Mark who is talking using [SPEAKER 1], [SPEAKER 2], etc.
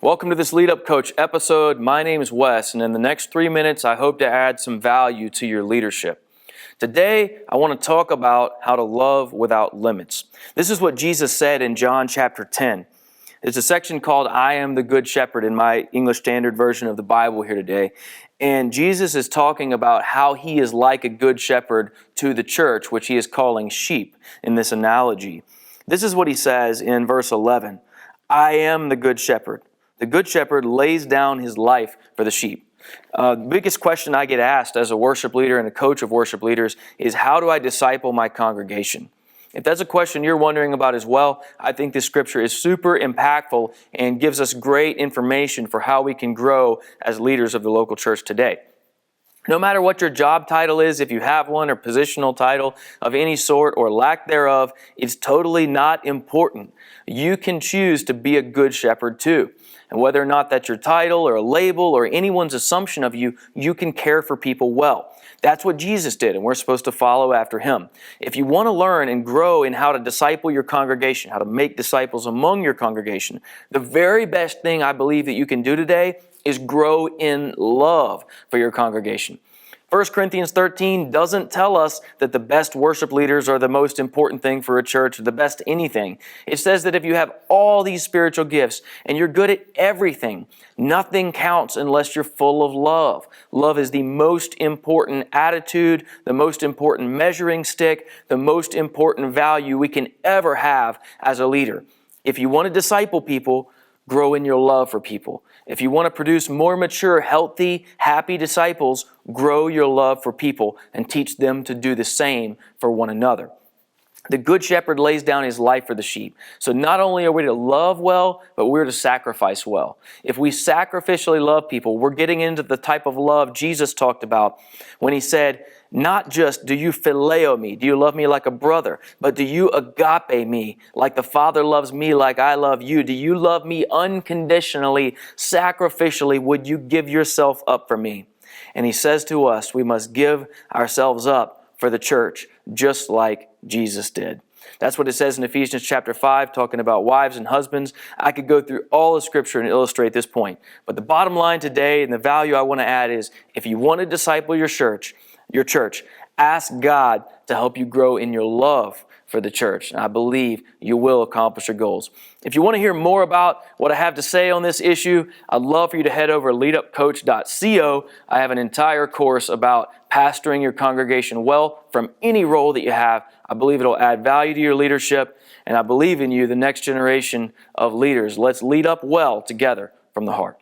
[SPEAKER 1] Welcome to this Lead Up Coach episode. My name is Wes, and in the next 3 minutes, I hope to add some value to your leadership. Today, I want to talk about how to love without limits. This is what Jesus said in John chapter 10. It's a section called I Am the Good Shepherd in my English Standard Version of the Bible here today. And Jesus is talking about how he is like a good shepherd to the church, which he is calling sheep in this analogy. This is what he says in verse 11. I am the good shepherd. The good shepherd lays down his life for the sheep. The biggest question I get asked as a worship leader and a coach of worship leaders is, how do I disciple my congregation? If that's a question you're wondering about as well, I think this scripture is super impactful and gives us great information for how we can grow as leaders of the local church today. No matter what your job title is, if you have one, or positional title of any sort or lack thereof, it's totally not important. You can choose to be a good shepherd too. And whether or not that's your title or a label or anyone's assumption of you, you can care for people well. That's what Jesus did, and we're supposed to follow after him. If you want to learn and grow in how to disciple your congregation, how to make disciples among your congregation, the very best thing I believe that you can do today is grow in love for your congregation. 1 Corinthians 13 doesn't tell us that the best worship leaders are the most important thing for a church, or the best anything. It says that if you have all these spiritual gifts and you're good at everything, nothing counts unless you're full of love. Love is the most important attitude, the most important measuring stick, the most important value we can ever have as a leader. If you want to disciple people, grow in your love for people. If you want to produce more mature, healthy, happy disciples, grow your love for people and teach them to do the same for one another. The good shepherd lays down his life for the sheep. So not only are we to love well, but we're to sacrifice well. If we sacrificially love people, we're getting into the type of love Jesus talked about when he said, not just do you phileo me, do you love me like a brother, but do you agape me, like the Father loves me, like I love you? Do you love me unconditionally, sacrificially? Would you give yourself up for me? And he says to us, we must give ourselves up for the church, just like Jesus did. That's what it says in Ephesians chapter 5, talking about wives and husbands. I could go through all the scripture and illustrate this point. But the bottom line today, and the value I want to add is, if you want to disciple your church, ask God to help you grow in your love for the church. And I believe you will accomplish your goals. If you want to hear more about what I have to say on this issue, I'd love for you to head over to LeadUpCoach.co. I have an entire course about pastoring your congregation well from any role that you have. I believe it'll add value to your leadership, and I believe in you, the next generation of leaders. Let's lead up well together from the heart.